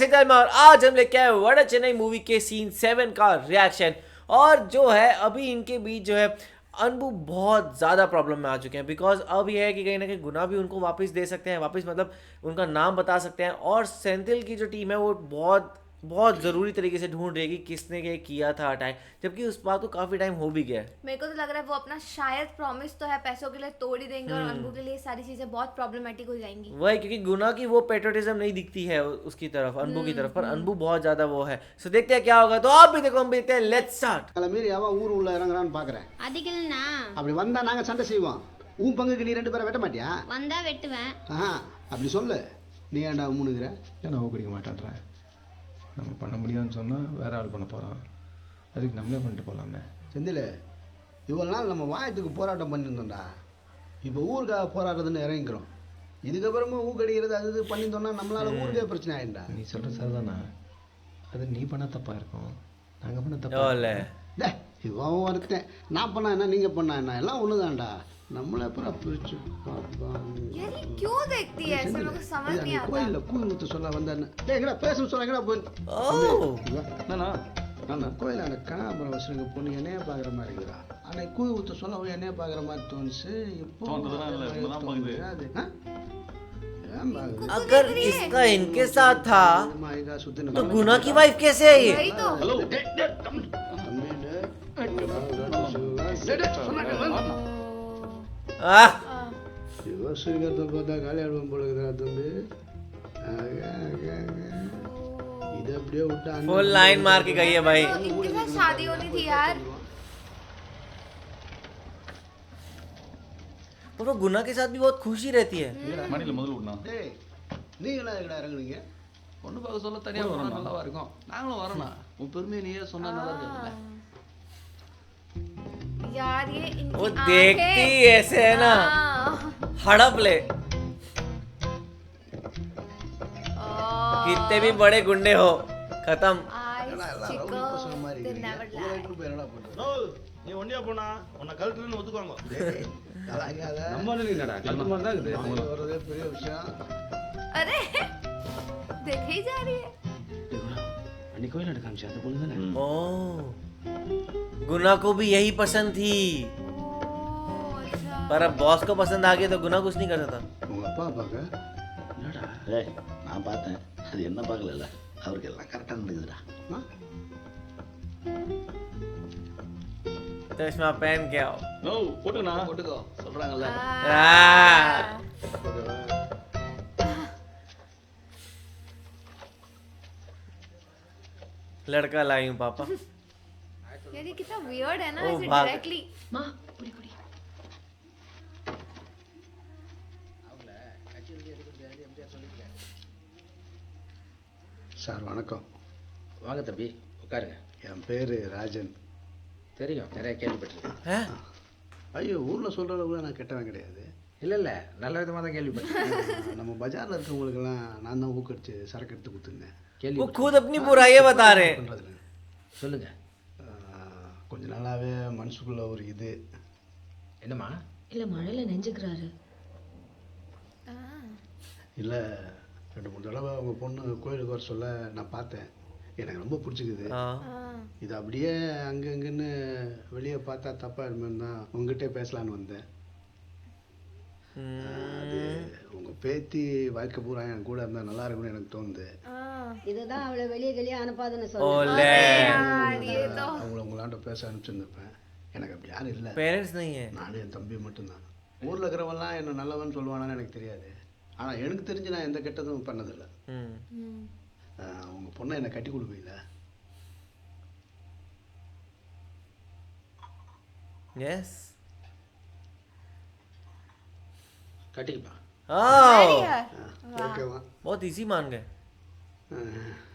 सिद्धार्थ और आज हम लेके आए वड़ा चेन्नई मूवी के सीन 7 का रिएक्शन। और जो है अभी इनके बीच जो है अनबू बहुत ज़्यादा प्रॉब्लम में आ चुके हैं, बिकॉज अब यह है कि कहीं ना कहीं गुना भी उनको वापस दे सकते हैं, वापस मतलब उनका नाम बता सकते हैं। और सेंथिल की जो टीम है वो बहुत बहुत ज़रूरी तरीके से ढूंढ रही है कि किसने ये किया था अटैक, जबकि उस बात को काफ़ी टाइम हो भी गया है। मेरे को तो लग रहा है वो अपना शायद प्रॉमिस तो है पैसों के लिए तोड़ ही देंगे और अनबू के लिए सारी चीजें बहुत प्रॉब्लमेटिक हो जाएंगी। वही, क्योंकि गुना की वो पेट्रोटिज्म नहीं दिखती है उसकी तरफ, अनबू की तरफ, पर अनबू बहुत ज्यादा वो है। सो देखते हैं क्या होगा, तो आप भी देखो हम भी देखते हैं। Let's start. அதை மீறி அவன் ஊர் உள்ள இறங்குறான்னு பாக்குறேன். அதுக்கு இல்லைண்ணா அப்படி வந்தா நாங்க சண்டை செய்வோம். உன் பங்குக்கு நீ 2 பேரை வெட்ட மாட்டியா? வந்தா வெட்டுவேன். ஆஹா, அப்படி சொல்லு. நீ ஏன்டா மூணுகிற? ஏன்னா ஊக்கடிக்க மாட்டேன்றேன். நம்ம பண்ண முடியாதுன்னு சொன்னால் வேற ஆள் பண்ண போகிறான். அதுக்கு நம்மளே பண்ணிட்டு போகலாமே. செந்தில், இவ்வளோ நாள் நம்ம வாயத்துக்கு போராட்டம் பண்ணியிருந்தோம்டா. இப்போ ஊருக்காக போராடுறதுன்னு இறங்கிக்கிறோம். இதுக்கப்புறமா ஊக்கடிக்கிறது அது இது பண்ணியிருந்தோம்னா நம்மளால ஊருக்கே பிரச்சனை ஆகிட்டா. நீ சொல்கிற சரிதானா? அது நீ பண்ண தப்பாக இருக்கும், நாங்கள் பண்ண ஓ தப்பா ले டே, இவன் ஒருத்தன் நான் பண்ணா என்ன நீங்க பண்ணா என்ன எல்லாம் ஒண்ணுதான்டா. நம்மள அப்புறம் பிரிச்சு यार ये क्यों देखती है ऐसे, मेरे को समझ नहीं आता। கோயில்ல கூழ் ஊத்த சொல்ல வந்தானே. டேய் எங்கடா பேசணும் சொல்ல எங்கடா போய். என்னண்ணா நான் கோயில அந்த கனாபுரம் வசனங்க பொண்ணு என்னைய பாக்குற மாதிரி இருக்குதா. அன்னைக்கு கூழ் ஊத்த சொல்ல அவன் என்னைய பாக்குற மாதிரி தோணுச்சு. இப்போ அது अगर इसका इनके साथ था तो गुना की वाइफ कैसे है ये? वही तो। आह, சிவசுகத்தை பார்த்தா காலியாடுவோம் போல இருக்குதா தம்பி. இது அப்படியே விட்டா फुल लाइन मार के गई है भाई। तो इनके साथ शादी होनी थी यार। पर वो गुना के साथ भी बहुत खुशी रहती है। மணியில் முதல்ல விடணும். டேய் நீங்களாம் எங்கடா இறங்குனீங்க? பொண்ணு பார்க்க சொல்ல தனியாக வரோம், நல்லாவா இருக்கும். நாங்களும் வரோண்ணா, உன் பெருமையை நீயே சொன்னா நல்லா இருக்குல்ல. यार ये इनकी वो आंखें- देखती ऐसे है ना, हाँ। हड़प ले। Oh, कितने भी बड़े गुंडे हो, खत्म। eyes, எல்லாம் chico, ரவுடி பசங்க மாதிரி they இருக்கீங்க. never உங்களை lie. எடுத்துட்டு போய் என்னடா பண்றது? நோ, நீ ஒண்டியா போனா உன்னை கழட்டுன்னு ஒத்துக்குவாங்க. கலாய்க்காத. தான் வர்றதே பெரிய விஷயம். अरे देखे ही जा रही है। அன்னைக்கு கோயில் எடுக்க காமிச்சு அந்த பொண்ணு தானே. ओ, गुना को भी यही पसंद थी, Oh, अच्छा। पर अब बॉस को पसंद आ गया तो गुना कुछ नहीं कर सकता। உங்க அப்பா பார்க்க என்னடா ஏய், நான் பார்த்தேன், அது என்ன பார்க்கல, அவருக்கு எல்லாம் கரெக்டாக நடக்குதுடா. चश्मा पहन के आओ। நோ, போட்டுக்கண்ணா. போட்டுக்கோ சொல்றாங்கல்ல. आ, लड़का लाई हूँ पापा। यार ये कितना वियर्ड है ना, ओ, ऐसे भाग। डायरेक्टली। माँ पुड़ी पुड़ी। சார் வணக்கம். வாங்க தம்பி உட்காருங்க. என் பேர் ராஜன். தெரியும், நிறைய கேள்விப்பட்டிருக்கேன். हैं? ஐயோ ஊரில் சொல்கிற அளவுக்கு நான் கெட்டவன் கிடையாது. இல்லை இல்லை, நல்ல விதமாக தான் கேள்விப்பட்டிருக்கேன். நம்ம பஜாரில் இருக்கவங்களுக்கெல்லாம் நான் தான் ஊக்கடிச்சு சரக்கு எடுத்து கொடுத்துருந்தேன். वो கேள்வி खुद अपनी बुराइयां बता रहे हैं। பண்ணுறதுல சொல்லுங்க. கொஞ்ச நாளாகவே மனசுக்குள்ள ஒரு இது. என்னம்மா? இல்ல மழையில நெஞ்சுக்கிறாரு. இல்லை 2-3 தடவை அவங்க பொண்ணு கோயிலுக்கு வர சொல்ல நான் பார்த்தேன். எனக்கு ரொம்ப பிடிச்சிக்குது. हाँ। இது அப்படியே அங்கங்கன்னு வெளியே பார்த்தா தப்பாக தான் உங்ககிட்ட பேசலான்னு வந்தேன். அது உங்கள் பேத்தி வாழ்க்கை பூரா என் கூட இருந்தால் நல்லா இருக்கும்னு எனக்கு தோணுது. இதுதான் அவளை வெளியே அனுப்பாதுன்னு ओले, यार ये तो அவங்கள உங்களாண்ட பேச அனுப்பிச்சிருந்தப்பேன். எனக்கு அப்படி யாரும் இல்லை. पेरेंट्स नहीं है। நானும் என் தம்பி மட்டும்தான். ஊரில் இருக்கிறவெல்லாம் என்ன நல்லவன் சொல்லுவானான்னு எனக்கு தெரியாது. ஆனால் எனக்கு தெரிஞ்சு நான் எந்த கெட்டதும் பண்ணதில்லை. உங்கள் பொண்ணை என்னை கட்டி கொடுப்பீங்களா? यस। கட்டிக்கப்பா. हाँ, ஓகேவா? बहुत इजी मान गए।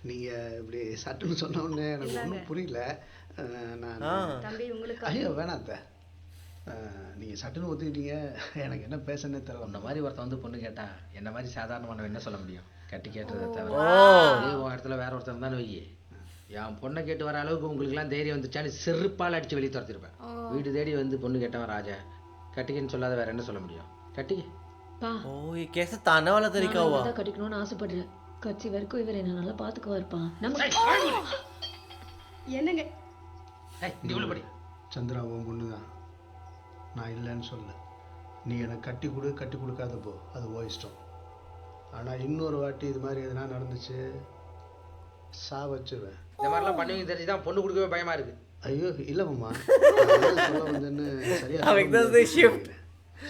நீங்கள் இப்படி சட்டுன்னு சொன்ன உடனே எனக்கு ஒன்றும் புரியல. நான் हाँ, தம்பி உங்களுக்கு ஐயோ வேணாத்த. நீங்கள் சட்டுன்னு ஒத்துக்கிட்டீங்க. எனக்கு என்ன பேசனே தெரியல. உன்ன மாதிரி ஒருத்தன் வந்து பொண்ணு கேட்டா என்ன மாதிரி சாதாரணமான என்ன சொல்ல முடியும்? கட்டி கேட்டதை தவிர. ओ, இதே உன் இடத்துல வேற ஒருத்தன் தானே வை. என் பொண்ணை கேட்டு வர அளவுக்கு உங்களுக்குலாம் தைரியம் வந்துச்சான்னு செருப்பால் அடிச்சு வெளியே துரத்திருப்பேன். வீடு தேடி வந்து பொண்ணு கேட்டவன் ராஜா. கட்டிக்கன்னு சொல்லாத வேற என்ன சொல்ல முடியும்? கட்டிக்க. பா ओ, ये कैसा ताना वाला तरीका हुआ? தான் கட்டிக்கணும்னு ஆசைப்படுறேன். கட்சி வரைக்கும் இவர் என்ன நல்லா பாத்துக்குவாருப்பா நம்ம என்னங்க இங்கே உள்ள படி. சந்திரா உன் பொண்ணு தான், நான் இல்லைன்னு சொல்ல. நீ எனக்கு கட்டி கொடு, கட்டி கொடுக்காத போ, அது ஓ இஷ்டம். ஆனால் இன்னொரு வாட்டி இது மாதிரி எதுனா நடந்துச்சு வச்சிருவேன். இந்த மாதிரிலாம் பண்ணுவீங்க தெரிஞ்சு தான் பொண்ணு கொடுக்கவே பயமா இருக்கு. ஐயோ இல்லை மாமா, சொல்ல வந்தேன்னு சரியா Like this they shift.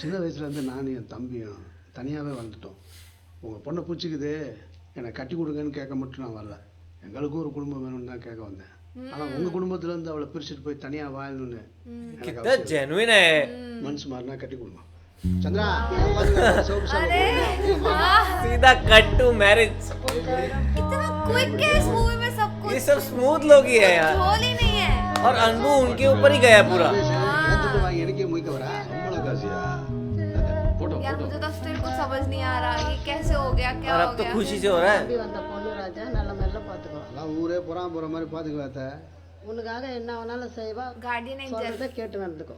சின்ன வயசுலேருந்து நானும் என் தம்பியும் தனியாகவே வந்துட்டோம். உங்கள் பொண்ணை பிடிச்சிக்குது, என்னை கட்டி கொடுங்கன்னு கேட்க மட்டும் நான் வரல, எங்களுக்கும் ஒரு குடும்பம் வேணும்னு தான் கேட்க வந்தேன். ஆனால் உங்கள் குடும்பத்துலேருந்து அவளை பிரிச்சுட்டு போய் தனியாக வாழணும்னு எனக்கு कितना அவசியம் இல்லை. जेन्युइन है. மனசு மாறினா கட்டி கொடுங்க. சந்திரா பாருங்க, சோப்பு சாப்பிடுங்க. सीधा कट टू मैरिज. इतना क्विक है इस मूवी में सब ये कुछ, सब स्मूथ लोग ही है यार. झोल ही नहीं है। और अनबू उनके ऊपर ही गया पूरा. நேத்துக்கு வாங்கி எனக்கே முயக்க வரா அவ்வளோ காசியா போட்டோ यार मुझे तो स्टिल कुछ समझ नहीं आ रहा ये कैसे हो गया, क्या और हो अब तो गया। खुशी से हो रहा है. நம்பி வந்த பொண்ணு ராஜா நல்ல மெல்ல பாத்துக்கோ. எல்லாம் ஊரே புறாம போகிற மாதிரி பார்த்துக்குவாத்த. உனக்காக என்ன வேணாலும் செய்வா, गार्डियन एंजल। சொல்றத கேட்டு நடந்துக்கோ.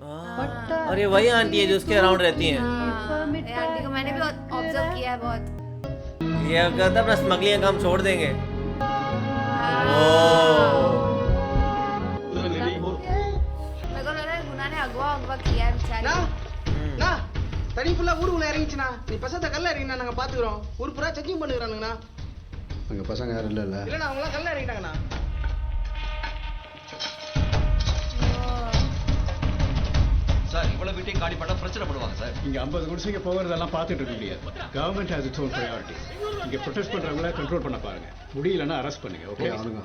और ये वही आंटी है जो उसके अराउंड रहती हैं. ये आंटी को मैंने भी ऑब्जर्व किया है बहुत। ये कहता अपना स्मगलिंग का काम छोड़ देंगे. मेरे को लग रहा है गुना ने अगवा किया है बेचारी। தனி ஃபுல்லா ஊருக்குள்ள இறங்கிச்சுண்ணா, நீ பசத்தை கல்ல இறங்கினா நாங்க பாத்துக்கிறோம். ஊர் பூரா செக்கிங் பண்ணுகிறானுங்கண்ணா. அங்கே பசங்க யாரும் இல்லைல்ல? இல்லைண்ணா அவங்களாம் கல்ல இறங்கிட்டாங்கண்ணா. சார் இவ்வளோ வீட்டையும் காலி பண்ணால் பிரச்சனை பண்ணுவாங்க சார். இங்கே 50 குடிசைங்க போகிறதெல்லாம் பார்த்துட்டு இருக்க முடியாது. Government has its own priority. இங்கே ப்ரொடெஸ்ட் பண்ணுறவங்கள கண்ட்ரோல் பண்ண பாருங்க. முடியலன்னா அரெஸ்ட் பண்ணுங்க. ஓகே அவனுங்க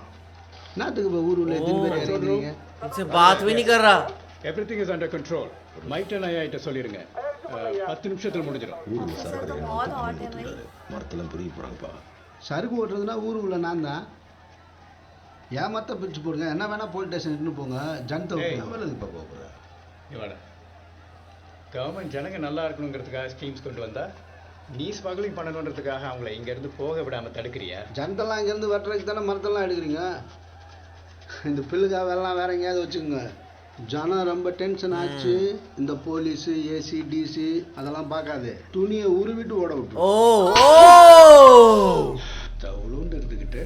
நாட்டுக்கு இப்போ ஊர் உள்ள எத்தனை பேர் இறங்குறீங்க? इनसे बात भी नहीं कर रहा. Everything is under control. மைட்டன் ஐயா கிட்ட சொல்லிடுங்க. 10 நிமிஷத்தில் முடிஞ்சிடும். ஊருக்கு சரக்கு बहुत हॉट है भाई। மரத்தெல்லாம் பிரிக்க போகிறாங்கப்பா. சறுக்கு ஓட்டுறதுனா ஊர் உள்ள நான் தான். ஏமாத்த பிரிச்சு போடுங்க, என்ன வேணா போலீஸ் ஸ்டேஷன் போங்க. ஜனத்தை எதுக்குப்பா போகிற இவாடா கவர்மெண்ட் ஜனங்க நல்லா இருக்கணுங்கிறதுக்காக ஸ்கீம்ஸ் கொண்டு வந்தா நீ ஸ்மக்லிங் பண்ணணுன்றதுக்காக அவங்கள இங்கேருந்து போக விடாமல் தடுக்கிறியா? ஜனத்தெல்லாம் இங்கேருந்து வெட்டுறதுக்கு தானே மரத்தெல்லாம் எடுக்கிறீங்க. இந்த பில்லுக்காக எல்லாம் வேற எங்கேயாவது வச்சுக்கோங்க. ஜனம் ரொம்ப டென்ஷன் ஆச்சு. இந்த போலீஸு ஏசி டிசி அதெல்லாம் பார்க்காது, துணியை உருவிட்டு ஓட விட்டு ओ தவுளுண்டு எடுத்துக்கிட்டு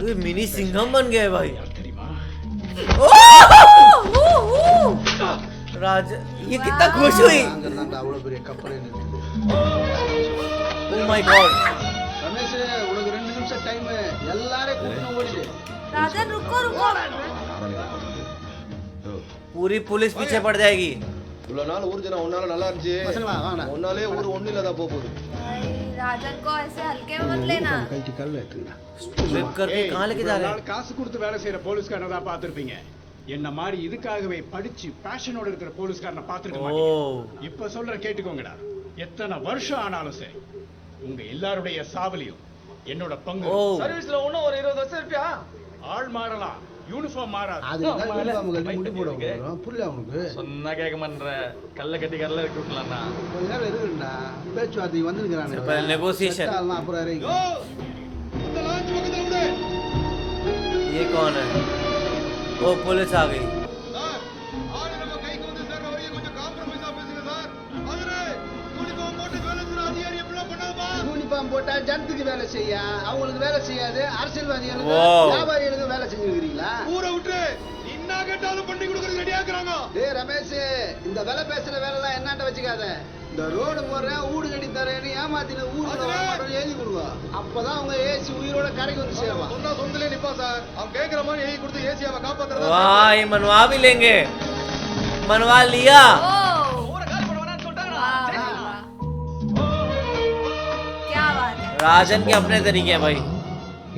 ये मिनी सिंघम बन गया है भाई. தெரியுமா? राज ये कितना खुश हुई. அங்கே அவ்வளோ பெரிய கப்பலே நிற்குது. Oh my god. ரமேஷ் உனக்கு 2 நிமிஷம் டைம், எல்லாரையும் கூப்பிட்டு ஓடிடு. राजन रुको रुको। पूरी पुलिस पीछे पड़ जाएगी. இவ்வளோ நாள் ஊர் ஜனம் ஒன்னால நல்லா இருந்துச்சு. பசங்களா வாங்க. ஒன்னாலே ஊர் ஒன்றும் இல்லாத போகுது. भाई राजन को ऐसे हल्के में मत लेना। கழிச்சு கல் எடுத்துக்கலாம். फ्लिप करके कहाँ लेके जा रहे हैं. காசு கொடுத்து வேலை செய்யற போலீஸ்காரனை தான் பார்த்துருப்பீங்க. என்ன மாதிரி இதுக்காகவே படிச்சு பேஷனோட இருக்கிற போலீஸ்காரனை பார்த்துருக்க மாட்டீங்க. இப்ப சொல்ற கேட்டுக்கோங்கடா. எத்தனை வருஷம் ஆனாலும் சரி உங்க எல்லாருடைய சாவலியும் என்னோட பங்கு. ओ சர்வீஸ்ல இன்னும் ஒரு 20 வருஷம் இருப்பியா? ஆள் மாறலாம், யூனிஃபார்ம் மாறாது. அது யூனிஃபார்ம் கட்டி முடி போட போகிறோம். புரியல அவனுக்கு. சொன்னா கேட்க மாட்டேன்ற கல்ல கட்டி கல்ல இறக்கி விட்டலாம்ண்ணா. கொஞ்ச நேரம் இருக்குண்டா, பேச்சுவார்த்தைக்கு வந்துருக்கிறானு. இப்ப negotiation. அப்புறம் இறங்கி ये कौन है. ओ पुलिस आ गई. யூனிஃபார்ம் போட்டா ஜனத்துக்கு வேலை செய்ய, அவங்களுக்கு வேலை செய்யாது. அரசியல்வாதிகளுக்கு Wow. வியாபாரிகளுக்கு வேலை செஞ்சுருக்கிறீங்களா? ஊரை விட்டு என்ன கேட்டாலும் பண்ணி கொடுக்கறது ரெடியா இருக்கிறாங்க. டேய் ரமேஷ், இந்த வேலை பேசுற வேலைலாம் என்னாட்ட வச்சுக்காத. இந்த ரோடு போடுறேன், வீடு கட்டி தரேன்னு ஏமாத்தின ஊருக்கு வர மாட்டோம்னு எழுதி கொடுங்க. அப்பதான் அவங்க ஏசி உயிரோட கரைக்கு வந்து சேருவான். சொன்னா சொந்தலே நிப்பா சார். அவன் கேட்கிற மாதிரி எழுதி கொடுத்து ஏசி அவன் காப்பாத்துறதா. वाह ये मनवा भी लेंगे. मनवा लिया. ஊரை காலி பண்ண வேணாம்னு சொல்லிட்டாங்க. क्या बात है। राजन के अपने तरीके हैं भाई.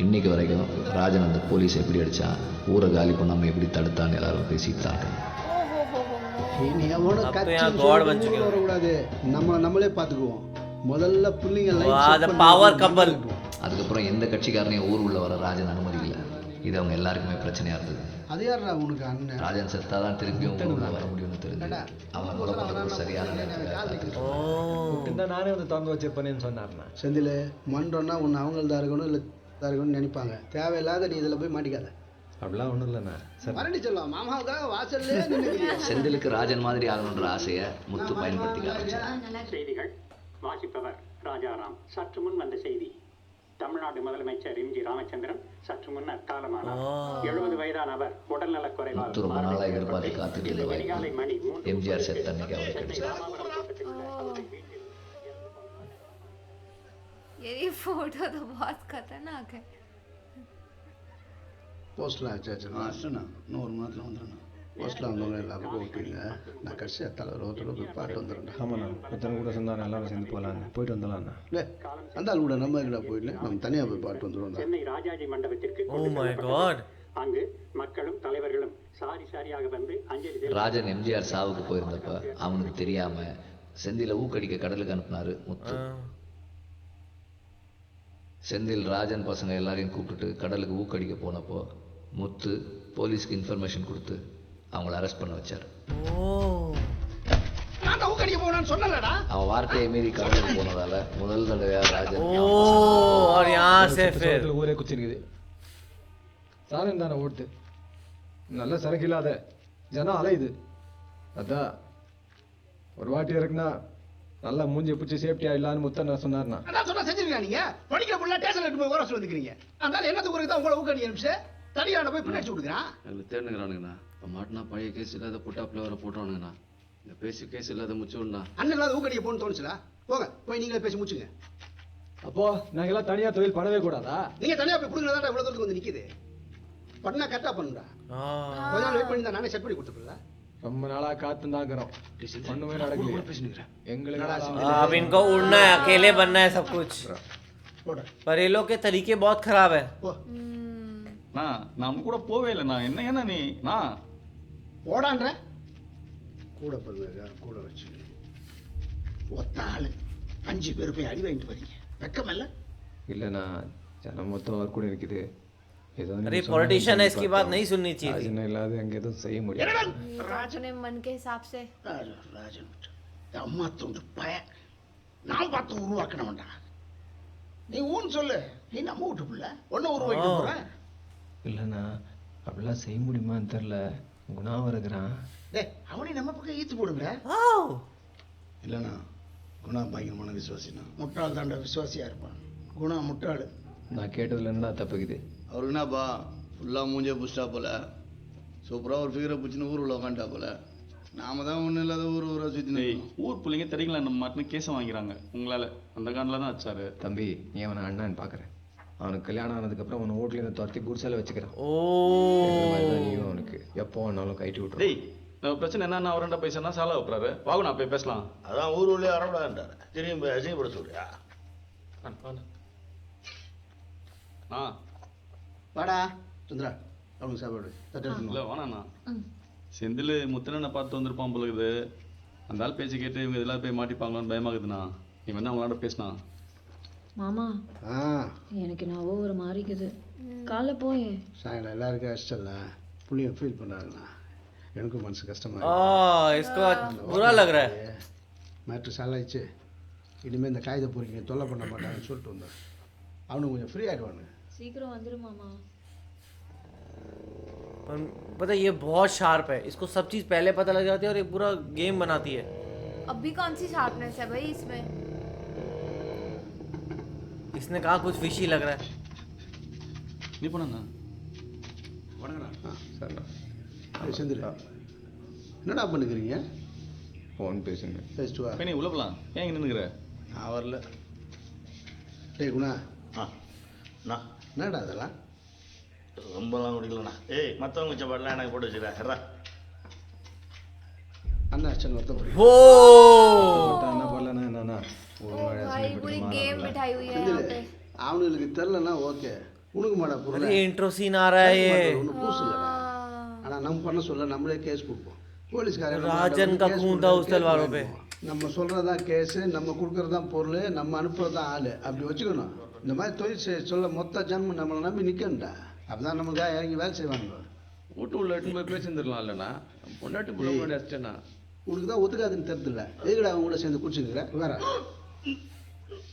இன்னைக்கு வரைக்கும் ராஜன் அந்த போலீஸ் எப்படி அடிச்சான், ஊரை காலி பண்ணாமல் எப்படி தடுத்தான்னு எல்லாரும் பேசிட்டாங்க. இனி எவனும் அப்ப கட்சி ஏன் God சொல்லி வச்சுக்கோ. வரக்கூடாது. நம்மளே பார்த்துக்குவோம். முதல்ல புள்ளிங்க वाह the power couple. அதுக்கப்புறம் எந்த கட்சிக்காரனையும் ஊர் உள்ள வர ராஜன் அனுமதிக்கல. இது அவங்க எல்லாருக்குமே பிரச்சனையா இருந்தது. அது யாரா உனக்கு அண்ணன்? ராஜன் செத்தாதான் திரும்பியும் ஊருக்குள்ள வர முடியும்னு தெரிஞ்சு அவங்க கொலை பண்றதுக்கு சரியான நேரத்துல காத்திருந்தாங்க. ओ நானே வந்து திறந்து வச்சிருப்பேன்னு சொன்னார்ண்ணா. செந்தில் மன்றம்னா உன்னை அவங்கள்தான் இருக்கணும் இல்லை தான் இருக்கணும்னு நினைப்பாங்க. தேவையில்லாத நீ இதில் போய் மாட்டிக்காத. அப்படிலாம் ஒன்றும் இல்லைண்ணா. மரண்டி செல்வம் மாமாவுக்காக வாசல்லே நின்னுக்கிறியா? செந்திலுக்கு ராஜன் மாதிரி ஆகணுன்ற ஆசையை முத்து பயன்படுத்திக்க ஆரம்பிச்சார். வாசிப்பவர் ராஜாராம். சற்று முன் வந்த செய்தி. தமிழ்நாடு முதலமைச்சர் எம்.ஜி. ராமச்சந்திரன் சற்று முன்னர் காலமானார். 70 வயதான அவர் உடல்நலக் குறைவால் ரொம்ப நாளாக எதிர்பார்த்து காத்துட்டு இருந்த அதிகாலை மணி 3 எம்ஜிஆர் செத்த அன்னைக்கு அவருக்கு கிடைச்சது. ये फोटो तो बहुत खतरनाक है. போஸ்ட்லாம் ஆச்சாச்சுண்ணா அஷ்டண்ணா இன்னும் 1 மணி நேரத்தில் வந்துடுண்ணா. போஸ்ட்டில் வந்தவங்க எல்லாருக்கும் விட்டீங்க. நான் கடைசியாக தலைவர் ஒருத்தர் போய் பாட்டு வந்துடுறேன். ஆமாண்ணா எத்தனை கூட சேர்ந்தாண்ணா எல்லாரும் சேர்ந்து போகலான்னு போயிட்டு வந்துடலாண்ணா. இல்லை அந்த ஆள் கூட நம்ம எங்கடா போயிடல, நம்ம தனியாக போய் பாட்டு வந்துடுவோம். சென்னை ராஜாஜி மண்டபத்திற்கு Oh my god. அங்கு மக்களும் தலைவர்களும் சாரி சாரியாக வந்து அஞ்சலி ராஜன் எம்ஜிஆர் சாவுக்கு போயிருந்தப்ப அவனுக்கு தெரியாம செந்தில ஊக்கடிக்க கடலுக்கு அனுப்புனாரு முத்து. செந்தில் ராஜன் பசங்க எல்லாரையும் கூப்பிட்டுட்டு கடலுக்கு ஊக்கடிக்க போனப்போ முத்து போலீஸ்க்கு இன்ஃபர்மேஷன் கொடுத்து அவங்கள அரெஸ்ட் பண்ண வச்சார். நான் தான் ஊக்கடிக்க போகணும்னு சொன்னலடா. அவன் வார்த்தையை மீறி கடலுக்கு போனதால முதல் தடவையா ராஜன் और यहाँ से फिर ஊரே குச்சிருக்குது. சாரம் தானே ஓட்டு நல்ல சரக்கு இல்லாத ஜனம் அலையுது. அதான் ஒரு வாட்டி இருக்குன்னா நல்லா மூஞ்சி பிடிச்சி சேஃப்டியா இல்லான்னு முத்தண்ணா சொன்னார்னா அதான் சொன்னா செஞ்சிருக்கீங்க. நீங்க படிக்கிற புள்ள ஸ்டேஷன்ல இருந்து போய் ஓர சொல்லி வந்துக்கிறீங்க. அதனால என்னத்துக்கு ஊருக்கு தான் உங்களை ஊக்கடி அனுப்பிச்சு தனியான போய் பின்னாடி விட்டுக்கிறான். எங்களுக்கு தேர்ந்துக்கிறானுங்கண்ணா. இப்போ மாட்டினா பழைய கேஸ் இல்லாத புட்டாப்பில் வர போட்டுவானுங்கண்ணா. இந்த பேசி கேஸ் இல்லாத முச்சு விடா. அண்ணன் இல்லாத ஊக்கடிக்க போகணும்னு தோணுச்சுடா. போங்க போய் நீங்களே பேசி முடிச்சுங்க. அப்போ நாங்கெல்லாம் தனியா தொழில் பண்ணவே கூடாதா? நீங்க தனியா போய் பிடிக்கிறதா இவ்வளவு தூரத்துக்கு வந்து நிக்குது. பண்ணா கரெக்டா பண்ணுடா. கொஞ்ச நாள் வெயிட் பண்ணி தான் நானே செட் பண்ணி கொடுத்துருக்கல. ரொம்ப நாளா காத்துந்தாக்குறோம் ஒண்ணுமே நடக்கல. எங்களுக்கு अब इनको उड़ना है, अकेले बनना है सब कुछ. पर ये लोग के तरीके बहुत खराब है. நான் கூட போவே இல்லைண்ணா. என்ன ஏன்னா நீ நான் ஓடான்ற கூட பிறந்தா கூட வச்சு ஒத்த ஆளு 5 பேர் போய் அடி வாங்கிட்டு வரீங்க. வெக்கம் இல்ல? இல்லைண்ணா ஜனம் மொத்தம் அவர் கூட இருக்குது. अरे पॉलिटिशियन है, इसकी बात नहीं सुननी चाहिए थी. இல்லாத அங்கே எதுவும் செய்ய முடியாது. अपने मन के हिसाब से. ராஜன் அம்மா தோன்று பய நான் பார்த்து உருவாக்கணும்டா. நீ ஊன்னு சொல்லு. நீ நம்ம வீட்டு பிள்ளை ஒன்னும் உருவாக்கிட்டு போற. இல்லைண்ணா அப்படிலாம் செய்ய முடியுமான்னு தெரில. குணா வருகிறான். டேய் அவனே நம்ம பக்கம் ஈத்து போடுங்க. இல்லைண்ணா குணா பயங்கரமான விசுவாசினா. முட்டாள் தாண்ட விசுவாசியா இருப்பான். குணா முட்டாள். நான் கேட்டதுல என்ன தப்புக்குது? அவருக்கு என்னப்பா ஃபுல்லாக மூஞ்சே புஷ்டா போல சூப்பராக ஒரு ஃபிகரை பிடிச்சின்னு ஊருக்குள்ள உட்காந்துட்டா போல. நாம தான் ஒன்றும் இல்லாத ஊரை சுற்றி ஊர் பிள்ளைங்க தெரியுங்களா நம்ம மாட்டினு கேஸை வாங்கிறாங்க உங்களால். அந்த காண்டில் தான் வச்சாரு. தம்பி நீ அவனை அண்ணான்னு பார்க்குறேன். அவனுக்கு கல்யாணம் ஆனதுக்கப்புறம் அவனை வீட்லேருந்து துரத்தி குடிசால வச்சுக்கிறான். நீயும் அவனுக்கு எப்போ வேணாலும் கைட்டி விட்டுரு. டேய் நம்ம பிரச்சனை என்னன்னா அவர்கிட்ட பைசா சாலை வைப்பாரு. வாங்க நான் போய் பேசலாம். அதான் ஊர் உள்ளே வரக்கூடாதுன்றார். திரும்பி போய் அசிங்கப்பட சொல்றியா? வாடா சுந்தரா அவனுக்கு சாப்பாடு தட்டு இல்லை எடுத்துன்னு வேணாண்ணா. செந்தில் முத்தனை பார்த்து வந்திருப்பான் போல இருக்குது. அந்த ஆள் பேச்சு கேட்டு இவங்க இதெல்லாம் போய் மாட்டிப்பாங்களான்னு பயமாகுதுண்ணா. நீ வேணா அவங்களோட பேசினா. மாமா எனக்கு நான் ஒரு மாறிக்குது. காலைல போய் சாயங்காலம் எல்லாருக்கும் கஷ்டம்ல. புள்ளிய ஃபீல் பண்ணுறாங்கண்ணா. எனக்கும் மனசு கஷ்டமா इसको बुरा लग रहा है. மேட்ரு சாலாயிடுச்சு. இனிமேல் இந்த காகித பொறிக்க தொல்லை பண்ண மாட்டாங்கன்னு சொல்லிட்டு வந்தேன். அவனுக்கு கொஞ்சம் ஃப்ரீ ஆகிடுவானு. சீக்கிரம் வந்துரு மாமா. पता है ये बहुत शार्प है. इसको सब चीज पहले पता लग जाती है और एक पूरा गेम बनाती है. अभी कौन सी शार्पनेस है भाई इसमें? इसने कहा कुछ फिशी लग रहा है. நீ போனா செந்தில் என்னடா பண்ணுக்கிறீங்க? ஃபோன் பேசுங்க. பேசிட்டு வா. நீ உள்ள போலாம். ஏன் இங்கே நின்றுக்கிற? நான் வரல. டேய் குணா நான் என்னடா அதெல்லாம் ரொம்பலாம் குடிக்கலண்ணா. ஏய் மற்றவங்க சாப்பாடுலாம் எனக்கு போட்டு வச்சுக்கிறேன். அண்ணா அச்சன் வருத்தப்படுறீங்க. என்ன பண்ணலன்னா என்னன்னா भाई पूरी गेम बिठाई हुई है यहाँ पे. அவனுக்கு தெரிலன்னா ஓகே. உனக்கு மாடா புரியல. अरे इंट्रो सीन आ रहा है ये. ஒன்றும் பூசு இல்லைடா. ஆனால் நம்ம பண்ண சொல்ல நம்மளே கேஸ் கொடுப்போம். போலீஸ்காரங்க राजन का खून था उस तलवारों पे. நம்ம சொல்கிறது தான் கேஸு, நம்ம கொடுக்குறது தான் பொருள், நம்ம அனுப்புறது தான் ஆள். அப்படி வச்சுக்கணும். இந்த மாதிரி தொழில் சொல்ல மொத்த ஜன்மம் நம்மளை நம்பி நிற்கணும்டா. அப்பதான் நமக்காக இறங்கி வேலை செய்வாங்க. வீட்டு உள்ள எட்டு போய் பேசியிருந்துடலாம் இல்லைண்ணா. பொண்டாட்டி புள்ள முன்னாடி அடிச்சிட்டேண்ணா. உனக்கு தான் ஒத்துக்காதுன்னு தெரிஞ்சில்ல. எதுக்கடா அவங்க கூட சேர்ந்து குடிச்சுக்கிற வேற?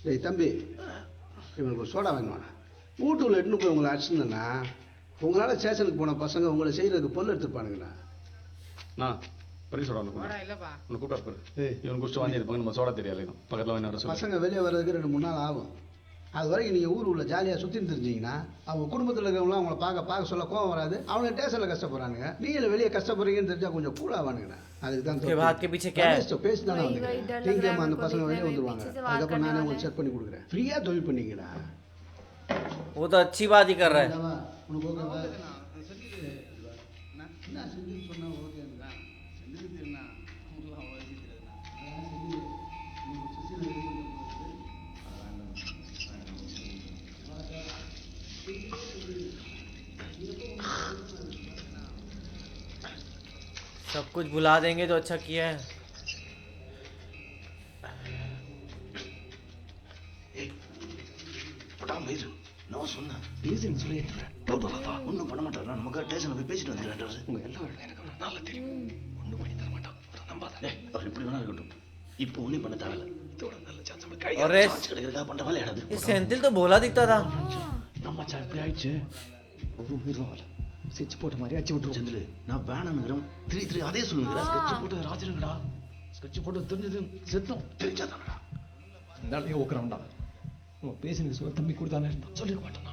டேய் தம்பி இவனுக்கு ஒரு சோடா வாங்கினான். வீட்டு உள்ள எட்டுன்னு போய் உங்களை அடிச்சுருந்தேன்னா உங்களால் ஸ்டேஷனுக்கு போன பசங்க உங்களை செய்கிறதுக்கு பொருள் எடுத்துருப்பானுங்கண்ணா. பெரிய சோடா ஒன்று ஒன்று கூப்பிட்டு பாரு இவன் குடிச்சு வாங்கி இருப்பாங்க நம்ம சோடா தெரியாது பக்கத்தில் வாங்கி வர பசங்க வெளியே வர்றதுக்கு 2-3 நாள் ஆகும். அது வரைக்கும் நீங்கள் ஊர் உள்ள ஜாலியாக சுற்றின்னு தெரிஞ்சிங்கன்னா அவங்க குடும்பத்தில் இருக்கிறவங்களாம் அவங்கள பார்க்க சொல்ல கோவம் வராது. அவங்க ஸ்டேஷனில் கஷ்டப்படுறாங்க, நீங்கள் வெளியே கஷ்டப்படுறீங்கன்னு தெரிஞ்சால் கொஞ்சம் கூலாவானுங்கண்ணா. அதுக்கு தான் பேசி தானே வந்துக்கிறேன். நீங்கள் அந்த பசங்க வெளியே வந்துடுவாங்க. அதுக்கப்புறம் நானே உங்களுக்கு செட் பண்ணி கொடுக்குறேன். ஃப்ரீயாக தொழில் பண்ணிக்கடா. वो तो अच्छी बात ही कर रहा है. सब कुछ भुला देंगे तो अच्छा किया है. நான் சொன்னேன் பேசுன்னு சொல்லி டவுட் வராதா? ஒன்றும் பண்ண மாட்டாரா? நமக்கு ஸ்டேஷனில் போய் பேசிட்டு வந்துடுறாரு. உங்கள் எல்லாரும் எனக்கு நல்லா தெரியும். ஒன்றும் பண்ணி தர மாட்டான். நம்பாத. அவர் எப்படி வேணா இருக்கட்டும். இப்போ ஒன்றும் பண்ண தேவையில்ல. இதோட நல்ல சான்ஸ் நம்ம கை கிடைக்கிறதா பண்ணுற வேலை ஆடாது. ये सेंथिल तो भोला दिखता था. நம்ம சார் இப்படி ஆயிடுச்சு. ஒரு உயிரும் ஸ்கெட்ச் போட்ட மாதிரி அச்சு விட்டுரும். செந்தில் நான் வேணாங்கிறோம் 3 அதே சொல்லுங்க. ஸ்கெட்ச் போட்டு ராஜனுங்கடா. ஸ்கெட்ச் போட்டு தெரிஞ்சது செத்தோம் தெரிஞ்சாதானடா. இருந்தாலும் ஓக்குறான்டா. பேசுங்க சொல்ல தம்பி கொடுத்தானே சொல்லிருக்க மாட்டானா.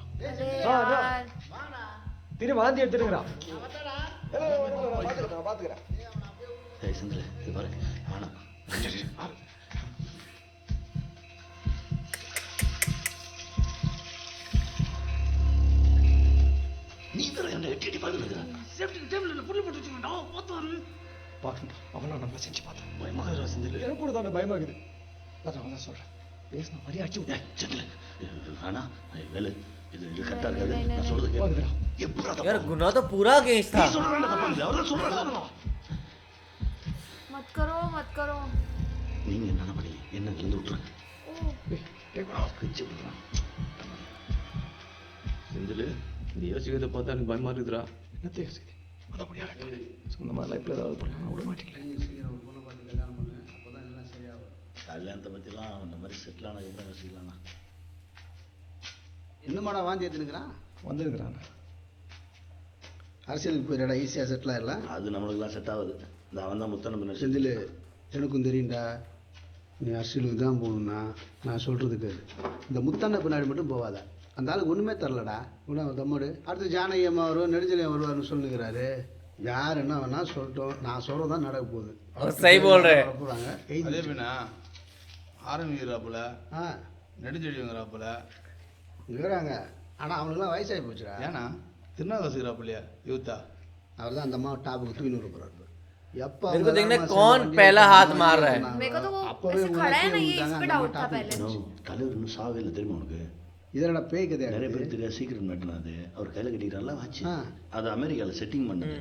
திரு வாந்தி எடுத்துருங்கடா. பாத்துக்கிறேன். ஏய் செந்தில் இது பாரு வேணாம். நீ தர என்ன எட்டி பாத்துக்கிற சேஃப்டி டேபிள்ல புல்லு போட்டு வச்சிருக்கடா. பாத்தாரு பாக்கடா. அவனா நம்ம செஞ்சு பார்த்தோம். பயமாகறா செந்தில். எனக்கு கூட தான பயமாகுது. அதான் சொல்றேன். பேசினா மாதிரி அடிச்சு விட்டேன். செந்தில் வேணா வேலை இது கரெக்டா இருக்காது. நான் சொல்றது கேளுடா. எப்படா यार गुनाह तो पूरा अगेंस्ट था. मत करो. நீங்க என்ன பண்ணி என்ன இருந்து விட்டுருங்க. செந்தில் நீ யோசிக்கிறத பார்த்தா எனக்கு பயமா இருக்குதுடா. என்ன யோசிக்குது? அதான் முடியாது. சொந்தமா லைஃப்ல ஏதாவது பண்ண விட மாட்டீங்களே. கல்யாணத்தை பற்றிலாம் இந்த மாதிரி செட்டில் ஆனதுக்கு யோசிக்கலாம்ண்ணா. இன்னுமாடா வாந்தி எடுத்துனுக்கிறான்? வந்துருக்குறான். அரசியலுக்கு போயிடா ஈஸியாக செட்டில் ஆகிடலாம். அது நம்மளுக்குலாம் செட் ஆகுது. இந்த அவன் தான் முத்தன செந்தில் எனக்கும் தெரியும்டா. நீ அரசியலுக்கு தான் போகணுன்னா நான் சொல்கிறது கேளு. இந்த முத்தண்ண பின்னாடி மட்டும் போகாத. அந்த ஆளுக்கு ஒன்றுமே தரலடா. இன்னும் தம்மோடு அடுத்து ஜானகி அம்மா வருவோம் நெடுஞ்சலியம் வருவார்னு சொல்லுங்கிறாரு. யார் என்ன வேணா சொல்லட்டும், நான் சொல்கிறது தான் நடக்க போகுது. போகிறாங்க அதே பின்னா ஆரம்பிக்கிறாப்புல நெடுஞ்செடிங்கிறாப்புல இருக்கிறாங்க. ஆனால் அவனுக்குலாம் வயசாகி போச்சுடா. ஏன்னா திருநாவாசிக்கிறாப்புலையா யூத்தா அவர் தான் அந்த அம்மா டாப்புக்கு தூக்கின்னு வர போகிறாரு. எப்போ कौन पहला हाथ मार रहा है? தலைவர் இன்னும் சாவே இல்லை தெரியுமா உனக்கு? இதனோட பேய் கதை நிறைய பேர் தெரியாது. சீக்கிரம் நட்டினாது அவர் கையில் கட்டிக்கிறான்ல வாட்ச். அது அமெரிக்காவில் செட்டிங் பண்ணது.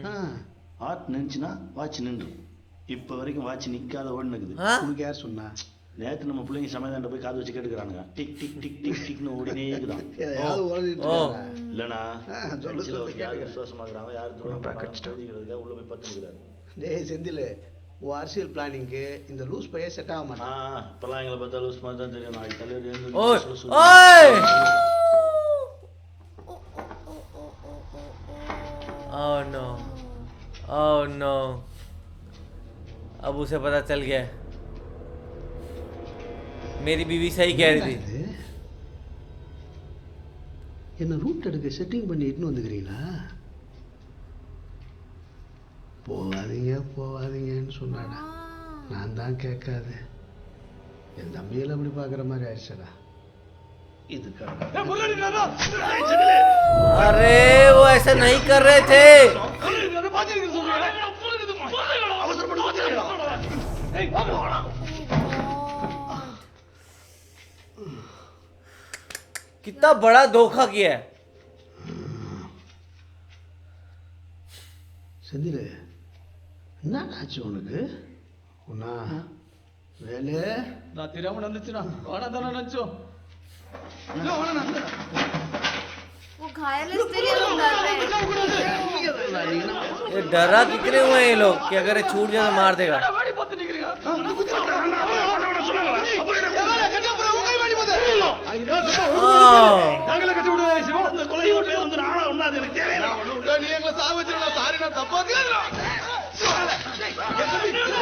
ஆர்ட் நின்றுச்சுன்னா வாட்ச் நின்று. இப்போ வரைக்கும் வாட்ச் நிற்காத ஓடுனுக்குது. உனக்கு யார் சொன்னா? நேற்று நம்ம பிள்ளைங்க சமையல் போய் காது வச்சு கேட்டுக்கிறானுங்க. டிக் டிக் டிக் டிக் டிக்னு ஓடினே இருக்குதான். இல்லைண்ணா யார் விசுவாசமாகறாங்க யார் தூரம் உள்ள போய் பார்த்துக்கிறாரு. டேய் செந்தில் உன் அரசியல் பிளானிங்கு இந்த லூஸ் பையன் செட் ஆக மாட்டான். இப்பெல்லாம் எங்களை பார்த்தா லூஸ் மாதிரி தான் தெரியும். நாளைக்கு தலைவர் Oh no. Oh no. अब उसे पता चल गया. मेरी बीवी सही कह रही थी. என்ன ரூட் எடுக்க செட்டிங் பண்ணி இட்டுன்னு வந்துக்கிறீங்களா? போகாதீங்கன்னு சொன்னாடா. நான் தான் கேட்காது. என் தம்பியில் அப்படி பார்க்குற மாதிரி ஆயிடுச்சடா. अरे वो ऐसा नहीं कर रहे थे. कितना बड़ा धोखा किया है. செந்தில் என்ன ஆச்சு உனக்கு? உன்னா வேலை நான் தெரியாம நடந்துச்சுனா வாடா தானே நினைச்சோம். वो घायल इसलिए लोग डर रहे हैं. ये डरा कितने हुए हैं ये लोग कि अगर ये छूट जाए तो मार देगा.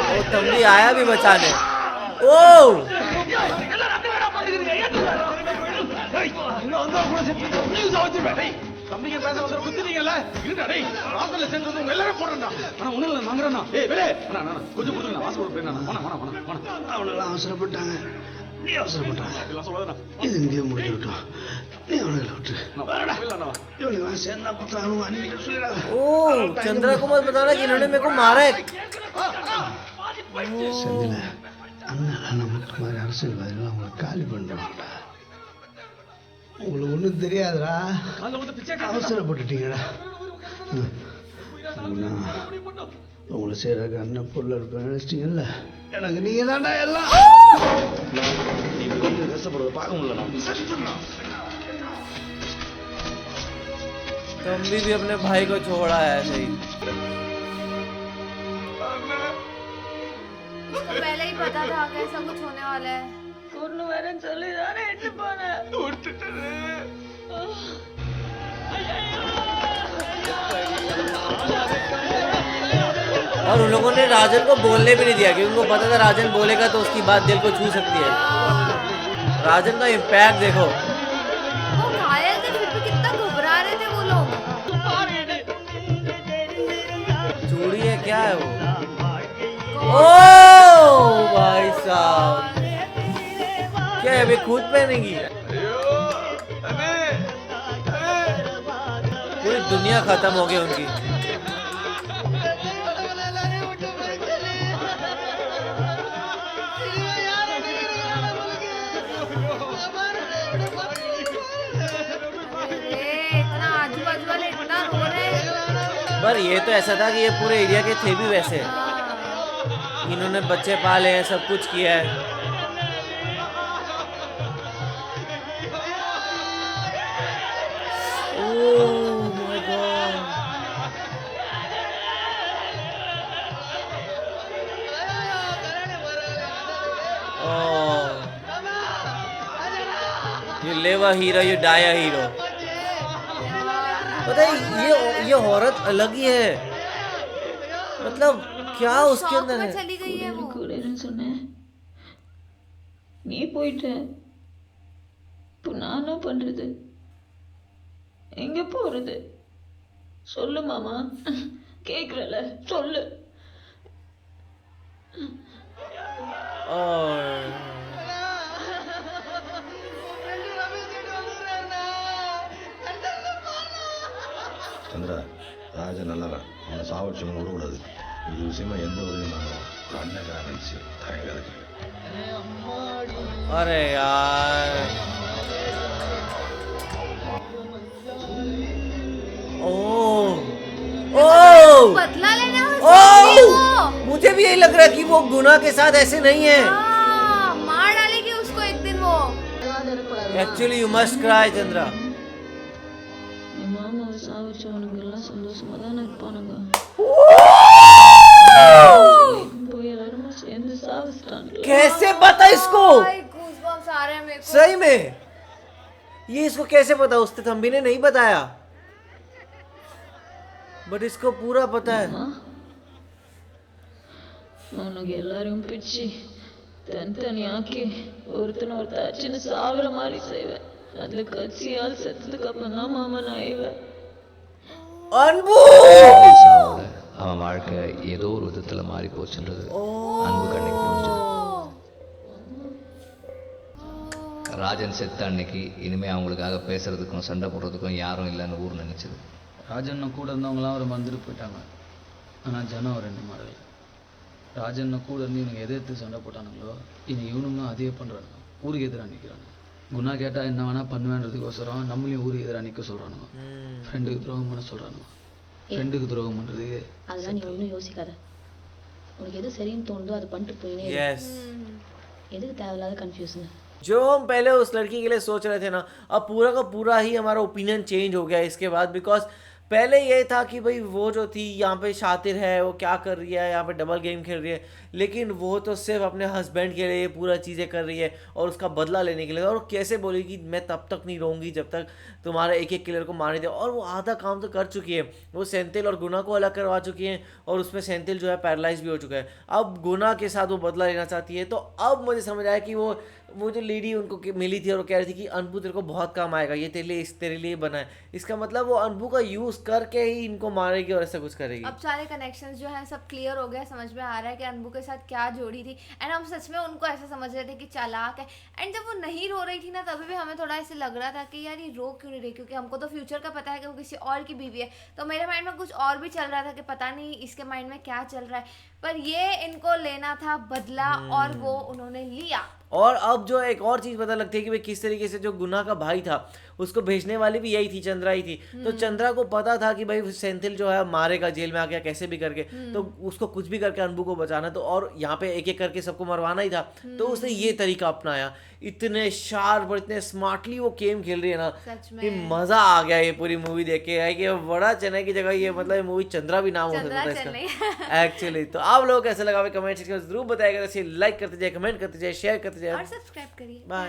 वो तंबी आया भी बचाने। ओ தம்பிங்க பேச வந்து குத்துறீங்கல்ல இருடா டேய் வாசல்ல சென்றது உங்க எல்லாரும் போறடா انا ஒண்ணு இல்ல வாங்குறேன்னா ஏய் வெளியே அண்ணா கொஞ்சம் கொடுங்க வாசல் போய் நான் வாணா அவனெல்லாம் அவசரப்பட்டாங்க, நீ அவசரப்பட்டாங்க. எல்லாம் சொல்லாதடா இது இங்கே முடிஞ்சுட்டோம், நீ அவனுங்களை விட்டு இவனுக்கு சேர்ந்தா புத்தானும் அன்னைக்கு சொல்லிடாத. ओ चंद्रा को मत बताना कि इन्होंने मेरे को मारा है। செந்தில அண்ணன் நமக்கு மாதிரி அரசியல்வாதிகள் அவங்களை காலி பண்ணுறாங்கடா. உங்களுக்கு ஒன்றும் தெரியாதுடா, அவசரப்பட்டுட்டீங்கடா. உங்களை செய்யறதுக்கு அண்ணன் பொருள் இருப்பேன் நினைச்சிட்டீங்கல்ல, எனக்கு நீங்க தான்டா எல்லாம். நீ கொஞ்சம் கஷ்டப்படுறத பார்க்க முடியல. तंबी भी अपने भाई को छोड़ा है ऐसे ही। उसको पहले ही पता था कि ऐसा कुछ होने वाला है। ஒன்று வரேன்னு சொல்லி தானே எட்டு போனேன். और उन लोगों ने राजन को बोलने भी नहीं दिया क्योंकि उनको पता था राजन बोलेगा तो उसकी बात दिल को छू सकती है। राजन का इम्पैक्ट देखो। वो घायल थे फिर भी कितना घबरा रहे थे वो लोग। चूड़ी है क्या है वो? ओ भाई साहब, क्या है अभी खुद पहनेगी? पूरी दुनिया खत्म हो गई उनकी। इतना आजू बाजू वाले इतना रो रहे हैं। पर ये तो ऐसा था कि ये पूरे एरिया के थे भी वैसे, इन्होंने बच्चे पाले हैं, सब कुछ किया है। Oh my God, you live a hero you die a hero. पता है ये औरत अलग ही है, मतलब क्या उसके अंदर है। चली गई है वो। கூடன்னு சொன்னேன், நீ போயிட்ட. இப்போ நானா பண்றது? எங்க போறது? சொல்லு மாமா, கேக்குறல சொல்லு. சந்திரா, ராஜன் நல்லவன், அவனை சாவடிச்சவங்க விடக்கூடாது. இது விஷயமா எந்த உதவியும் நானும் ஒரு அண்ணன் நினைச்சு தயங்காது. अरे यार, बदला लेना मुझे भी यही लग रहा है कि वो गुना के साथ ऐसे नहीं है। मार डालेगी उसको एक दिन वो। Actually you must cry Chandra. என் மாமாவை சாவிச்சவனுங்க எல்லாம் சந்தோஷமா தானே இருப்பானுங்க. போய் எல்லாருமே சேர்ந்து சாவிச்சிட்டாங்க. कैसे पता इसको? गूज़बम्प्स आ रहे हैं मेरे को। सही में ये इसको कैसे पता? उसने तंबी ने नहीं बताया, बट इसको पूरा पता है। அவனுங்க எல்லாரும் பிச்சு தனித்தனியாக்கி ஒருத்தனை ஒருத்தாச்சுன்னு சாவர மாதிரி செய்வேன். அதுல கட்சியால் செத்ததுக்கு அப்புறம் தான் மாமா நான் ஆயிவேன். அவன் வாழ்க்கை ஏதோ ஒரு விதத்துல மாறி போச்சுன்றது அன்பு கண்ணுக்கு புரிஞ்சது. ராஜன் செத்த அன்னைக்கு இனிமே அவங்களுக்காக பேசுறதுக்கும் சண்டை போடுறதுக்கும் யாரும் இல்லைன்னு ஊர் நினைச்சது. ராஜன் கூட இருந்தவங்களாம் அவரை மறந்துட்டு போயிட்டாங்க. ஆனால் ஜனம் அவர் ரெண்டு மாறல. ராஜன் கூட இருந்து இவனுங்க எதிர்த்து சண்டை போட்டானுங்களோ இனி இவனுங்களும் அதே பண்ணுறாங்க. ஊருக்கு எதிராக நிற்கிறாங்க. குணா கேட்டால் என்ன வேணால் பண்ணுவேன்றதுக்கோசரம் நம்மளையும் ஊருக்கு எதிராக நிற்க சொல்கிறானுங்க. ஃப்ரெண்டுக்கு துரோகம் பண்ண சொல்கிறானுங்க. ஃப்ரெண்டுக்கு துரோகம் பண்ணுறது அதெல்லாம் நீ ஒன்றும் யோசிக்காத. உனக்கு எது சரின்னு தோணுதோ அதை பண்ணிட்டு போயினே. எதுக்கு தேவையில்லாத கன்ஃபியூஷன்? जो हम पहले उस लड़की के लिए सोच रहे थे ना, अब पूरा का पूरा ही हमारा ओपिनियन चेंज हो गया इसके बाद, बिकॉज पहले ये था कि भाई वो जो थी यहाँ पे शातिर है, वो क्या कर रही है, यहाँ पे डबल गेम खेल रही है, लेकिन वो तो सिर्फ अपने हस्बैंड के लिए पूरा चीज़ें कर रही है और उसका बदला लेने के लिए। और कैसे बोलेगी मैं तब तक नहीं रहूँगी जब तक तुम्हारा एक एक किलर को मार दे। और वो आधा काम तो कर चुकी है, वो सेंथिल और गुना को अलग करवा चुकी है और उसमें सेंथिल जो है पैरालाइज भी हो चुका है। अब गुना के साथ वो बदला लेना चाहती है। तो अब मुझे समझ आया कि वो जो लेडी उनको मिली थी और वो कह रही थी कि अनबू तेरे को बहुत काम आएगा, ये तेरे लिए बना है। इसका मतलब वो अनबू का यूज करके ही इनको मारेगी और ऐसा कुछ करेगी। अब सारे कनेक्शंस जो है सब क्लियर हो गया, समझ में आ रहा है कि अनबू के साथ क्या जोड़ी थी। एंड हम सच में उनको ऐसा समझ रहे थे कि चालाक है। एंड जब वो नहीं रो रही थी ना, तभी भी हमें थोड़ा ऐसे लग रहा था कि यार ये रो क्यों नहीं रही, क्योंकि हमको तो फ्यूचर का पता है कि वो किसी और की बीवी है। तो मेरे माइंड में कुछ और भी चल रहा था कि पता नहीं इसके माइंड में क्या चल रहा है। पर ये इनको लेना था बदला और वो उन्होंने लिया। और अब जो एक और चीज पता लगती है कि भाई किस तरीके से जो गुना का भाई था उसको भेजने वाली भी यही थी, चंद्रा ही थी। तो चंद्रा को पता था कि भाई सेंथिल जो है मारेगा, जेल में आ गया कैसे भी करके, तो उसको कुछ भी करके अनबू को बचाना। तो और यहाँ पे एक एक करके सबको मरवाना ही था। तो उसने ये तरीका अपनाया। इतने शार्प और इतने स्मार्टली वो गेम खेल रही है ना कि मजा आ गया ये पूरी मूवी देख के। है कि बड़ा चेन्नई की जगह ये मतलब मूवी चंद्रा भी नाम हो सकता था इसका एक्चुअली। तो आप लोग कैसे लगा कमेंट सेक्शन में जरूर बताइएगा। लाइक करते जाए, कमेंट करते जाए, शेयर करते जाए और सब्सक्राइब करिए। बाय।